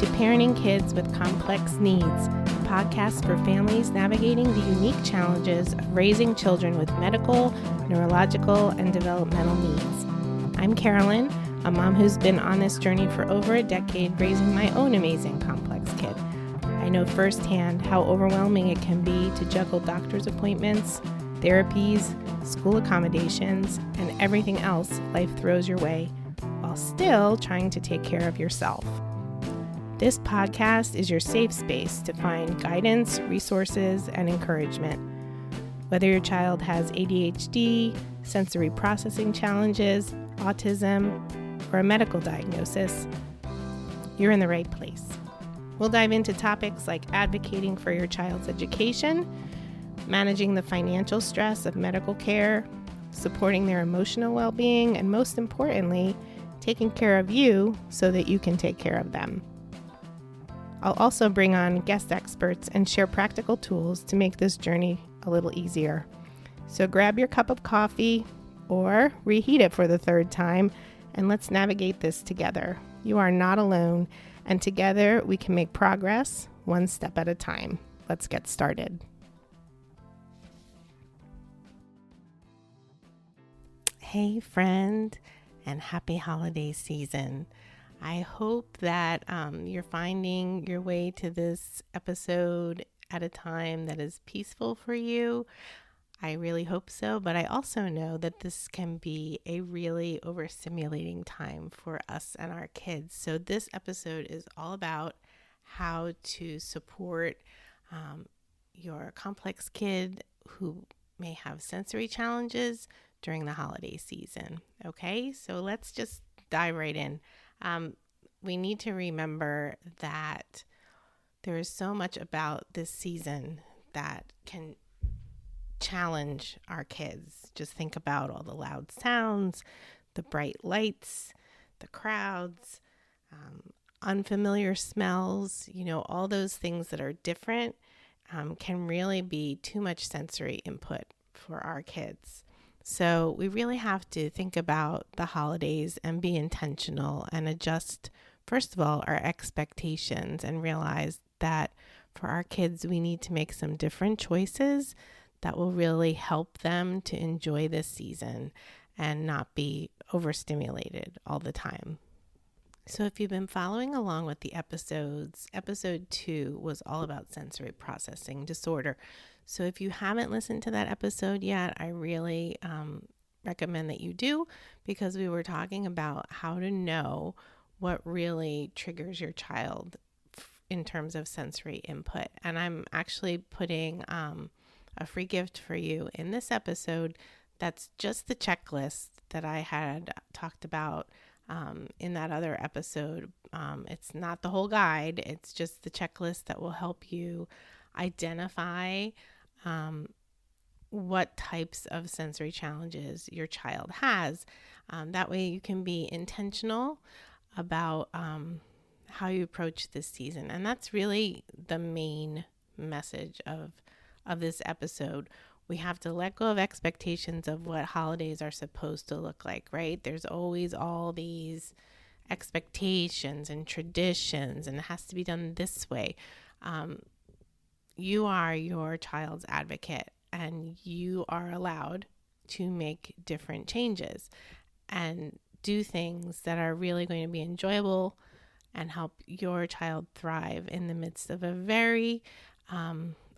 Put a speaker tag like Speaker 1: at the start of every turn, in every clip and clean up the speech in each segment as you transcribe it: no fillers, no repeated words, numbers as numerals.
Speaker 1: to Parenting Kids with Complex Needs, a podcast for families navigating the unique challenges of raising children with medical, neurological, and developmental needs. I'm Carolyn, a mom who's been on this journey for over a decade raising my own amazing complex kid. I know firsthand how overwhelming it can be to juggle doctor's appointments, therapies, school accommodations, and everything else life throws your way, while still trying to take care of yourself. This podcast is your safe space to find guidance, resources, and encouragement. Whether your child has ADHD, sensory processing challenges, autism, or a medical diagnosis, you're in the right place. We'll dive into topics like advocating for your child's education, managing the financial stress of medical care, supporting their emotional well-being, and most importantly, taking care of you so that you can take care of them. I'll also bring on guest experts and share practical tools to make this journey a little easier. So grab your cup of coffee or reheat it for the third time, and let's navigate this together. You are not alone, and together we can make progress one step at a time. Let's get started. Hey friend, and happy holiday season. I hope that you're finding your way to this episode at a time that is peaceful for you. I really hope so, but I also know that this can be a really overstimulating time for us and our kids. So this episode is all about how to support your complex kid who may have sensory challenges during the holiday season. Okay, so let's just dive right in. We need to remember that there is so much about this season that can challenge our kids. Just think about all the loud sounds, the bright lights, the crowds, unfamiliar smells, all those things that are different can really be too much sensory input for our kids. So we really have to think about the holidays and be intentional and adjust, first of all, our expectations and realize that for our kids, we need to make some different choices that will really help them to enjoy this season and not be overstimulated all the time. So if you've been following along with the episodes, episode 2 was all about sensory processing disorder. So if you haven't listened to that episode yet, I really recommend that you do, because we were talking about how to know what really triggers your child in terms of sensory input. And I'm actually putting a free gift for you in this episode. That's just the checklist that I had talked about in that other episode. It's not the whole guide. It's just the checklist that will help you identify what types of sensory challenges your child has. That way you can be intentional about how you approach this season. And that's really the main message of this episode. We have to let go of expectations of what holidays are supposed to look like, right? There's always all these expectations and traditions, and it has to be done this way. You are your child's advocate, and you are allowed to make different changes and do things that are really going to be enjoyable and help your child thrive in the midst of a very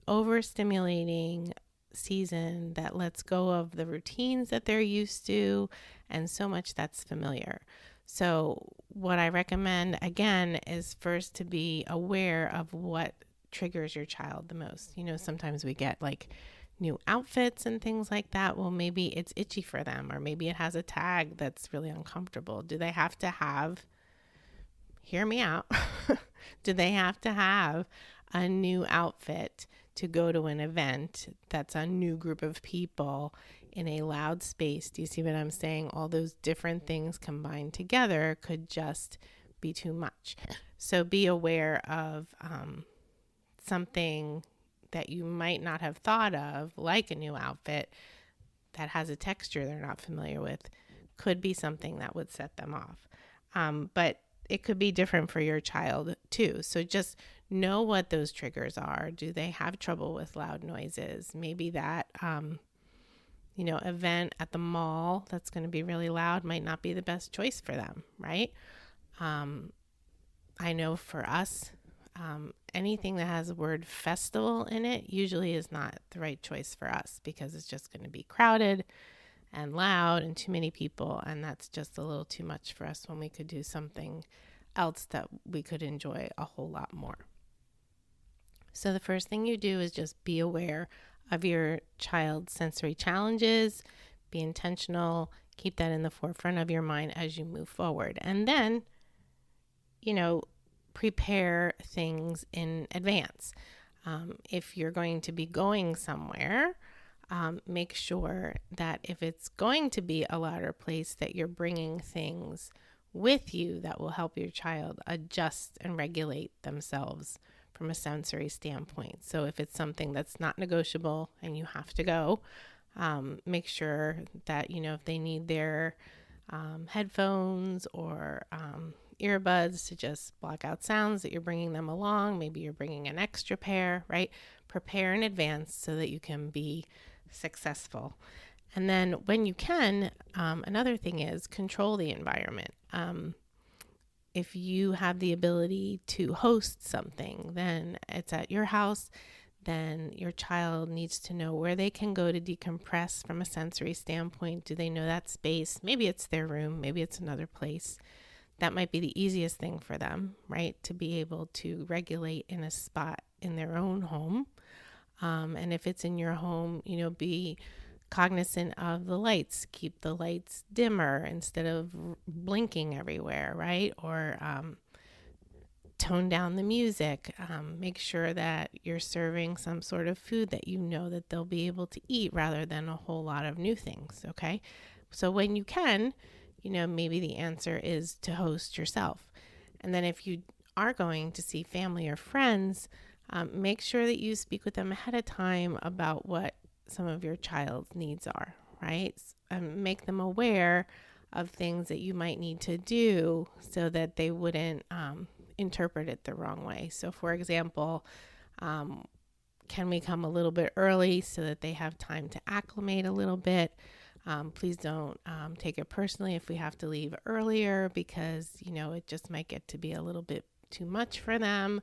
Speaker 1: overstimulating season that lets go of the routines that they're used to and so much that's familiar. So what I recommend, again, is first to be aware of what triggers your child the most. Sometimes we get like new outfits and things like that. Well, maybe it's itchy for them, or maybe it has a tag that's really uncomfortable. Do they have to have, hear me out, do they have to have a new outfit to go to an event that's a new group of people in a loud space? Do you see what I'm saying? All those different things combined together could just be too much. So be aware of something that you might not have thought of, like a new outfit that has a texture they're not familiar with, could be something that would set them off. But it could be different for your child too. So just know what those triggers are. Do they have trouble with loud noises? Maybe that, event at the mall that's going to be really loud might not be the best choice for them, right? I know for us, anything that has the word festival in it usually is not the right choice for us because it's just going to be crowded and loud and too many people. And that's just a little too much for us when we could do something else that we could enjoy a whole lot more. So the first thing you do is just be aware of your child's sensory challenges, be intentional, keep that in the forefront of your mind as you move forward. And then, prepare things in advance. If you're going to be going somewhere, make sure that if it's going to be a louder place, that you're bringing things with you that will help your child adjust and regulate themselves from a sensory standpoint. So if it's something that's not negotiable and you have to go, make sure that, if they need their headphones or earbuds to just block out sounds, that you're bringing them along. Maybe you're bringing an extra pair, right? Prepare in advance so that you can be successful. And then when you can, another thing is control the environment. If you have the ability to host something, then it's at your house, then your child needs to know where they can go to decompress from a sensory standpoint. Do they know that space? Maybe it's their room, maybe it's another place. That might be the easiest thing for them, right? To be able to regulate in a spot in their own home. And if it's in your home, be cognizant of the lights. Keep the lights dimmer instead of blinking everywhere, right? Or tone down the music. Make sure that you're serving some sort of food that that they'll be able to eat rather than a whole lot of new things, okay? So when you can, maybe the answer is to host yourself. And then if you are going to see family or friends, make sure that you speak with them ahead of time about what some of your child's needs are, right? And make them aware of things that you might need to do so that they wouldn't interpret it the wrong way. So for example, can we come a little bit early so that they have time to acclimate a little bit? Please don't take it personally if we have to leave earlier because, it just might get to be a little bit too much for them.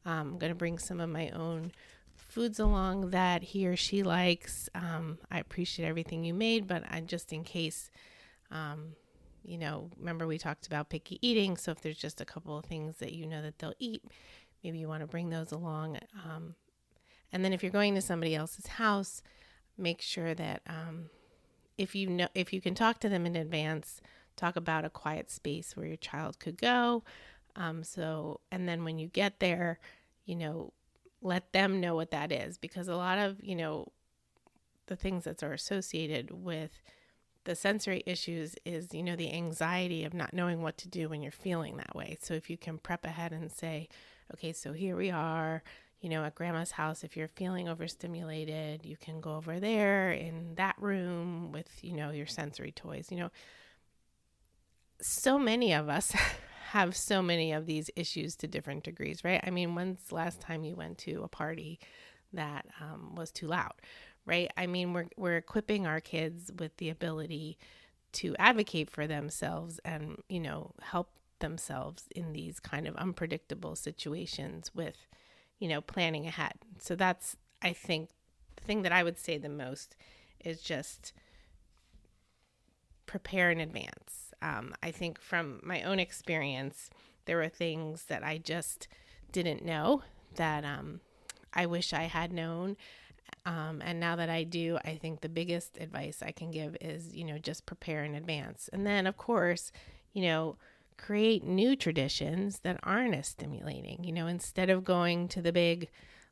Speaker 1: I'm going to bring some of my own foods along that he or she likes. I appreciate everything you made, but just in case, remember we talked about picky eating. So if there's just a couple of things that that they'll eat, maybe you want to bring those along. And then if you're going to somebody else's house, make sure that if you can talk to them in advance, talk about a quiet space where your child could go. And then when you get there, let them know what that is, because a lot of, the things that are associated with the sensory issues is, the anxiety of not knowing what to do when you're feeling that way. So if you can prep ahead and say, okay, so here we are, at grandma's house, if you're feeling overstimulated, you can go over there in that room with, your sensory toys. So many of us have so many of these issues to different degrees, right? I mean, when's the last time you went to a party that was too loud, right? I mean, we're equipping our kids with the ability to advocate for themselves and, help themselves in these kind of unpredictable situations with, planning ahead. So that's, I think, the thing that I would say the most is just prepare in advance. I think from my own experience, there were things that I just didn't know that I wish I had known. And now that I do, I think the biggest advice I can give is, just prepare in advance. And then, of course, create new traditions that aren't as stimulating. Instead of going to the big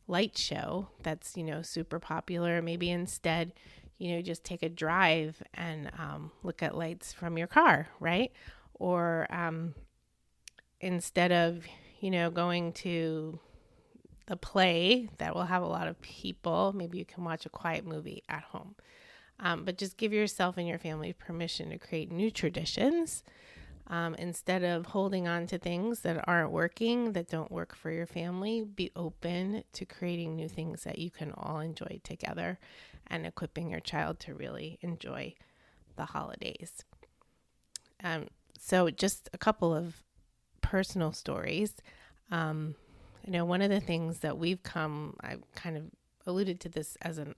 Speaker 1: light show that's, super popular, maybe instead, just take a drive and look at lights from your car, right? Or instead of, going to the play that will have a lot of people, maybe you can watch a quiet movie at home. But just give yourself and your family permission to create new traditions Instead of holding on to things that aren't working, that don't work for your family, be open to creating new things that you can all enjoy together and equipping your child to really enjoy the holidays. Um, so just a couple of personal stories. One of the things that I kind of alluded to this as a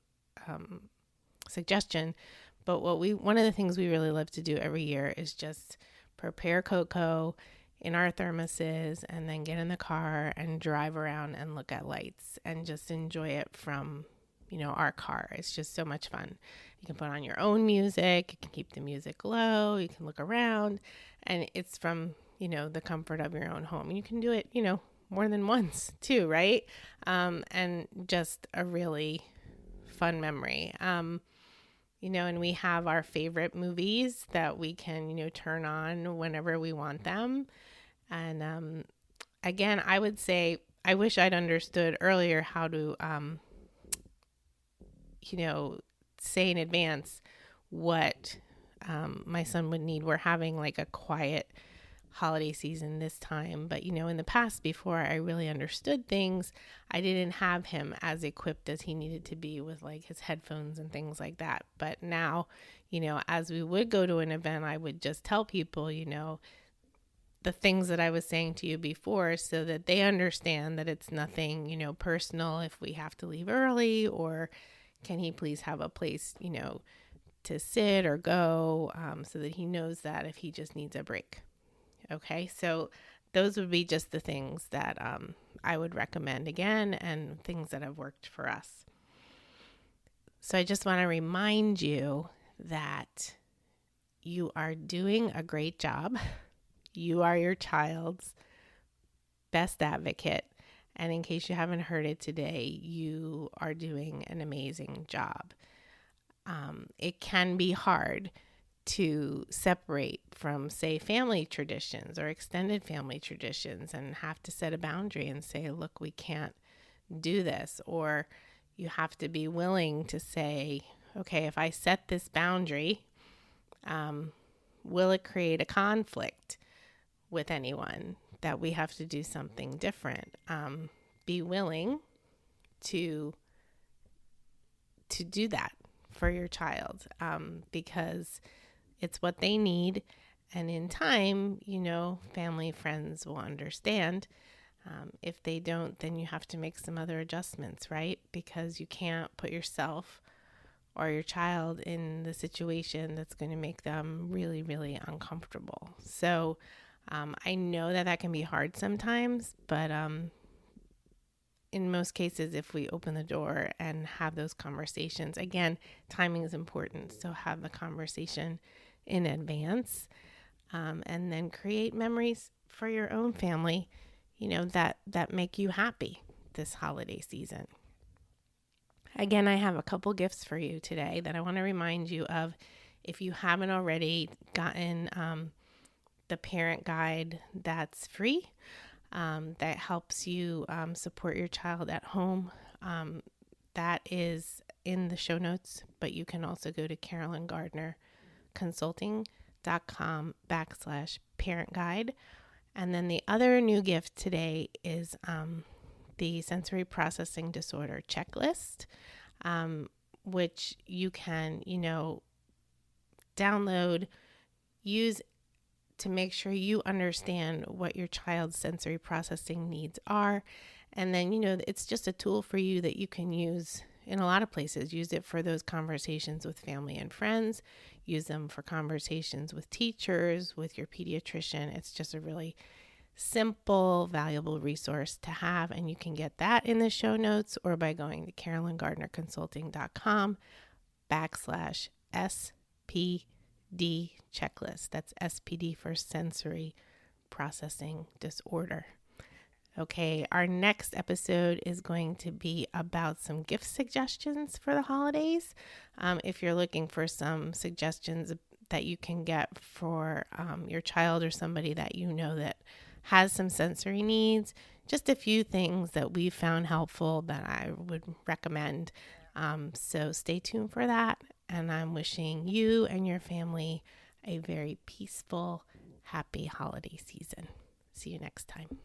Speaker 1: suggestion, but one of the things we really love to do every year is just prepare cocoa in our thermoses and then get in the car and drive around and look at lights and just enjoy it from, our car. It's just so much fun. You can put on your own music, you can keep the music low, you can look around, and it's from, the comfort of your own home. You can do it, more than once too, right? And just a really fun memory. And we have our favorite movies that we can, turn on whenever we want them. And again, I would say, I wish I'd understood earlier how to, say in advance what my son would need. We're having like a quiet holiday season this time, but in the past, before I really understood things, I didn't have him as equipped as he needed to be with like his headphones and things like that. But now, as we would go to an event, I would just tell people, the things that I was saying to you before, so that they understand that it's nothing, personal if we have to leave early, or can he please have a place, to sit or go, so that he knows that if he just needs a break. Okay, so those would be just the things that I would recommend again, and things that have worked for us. So I just want to remind you that you are doing a great job. You are your child's best advocate. And in case you haven't heard it today, you are doing an amazing job. It can be hard to separate from, say, family traditions or extended family traditions and have to set a boundary and say, look, we can't do this. Or you have to be willing to say, okay, if I set this boundary, will it create a conflict with anyone that we have to do something different? Be willing to do that for your child, because it's what they need. And in time, family, friends will understand. If they don't, then you have to make some other adjustments, right? Because you can't put yourself or your child in the situation that's going to make them really, really uncomfortable. So I know that can be hard sometimes, but in most cases, if we open the door and have those conversations, again, timing is important. So have the conversation in advance, and then create memories for your own family, that make you happy this holiday season. Again, I have a couple gifts for you today that I want to remind you of. If you haven't already gotten the parent guide that's free, that helps you support your child at home, that is in the show notes, but you can also go to CarolynGardnerConsulting.com/parent guide. And then the other new gift today is the sensory processing disorder checklist, which you can, download, use to make sure you understand what your child's sensory processing needs are. And then, it's just a tool for you that you can use in a lot of places. Use it for those conversations with family and friends. Use them for conversations with teachers, with your pediatrician. It's just a really simple, valuable resource to have. And you can get that in the show notes or by going to CarolynGardnerConsulting.com/SPD checklist. That's SPD for sensory processing disorder. Okay, our next episode is going to be about some gift suggestions for the holidays. If you're looking for some suggestions that you can get for your child or somebody that that has some sensory needs, just a few things that we found helpful that I would recommend. So stay tuned for that. And I'm wishing you and your family a very peaceful, happy holiday season. See you next time.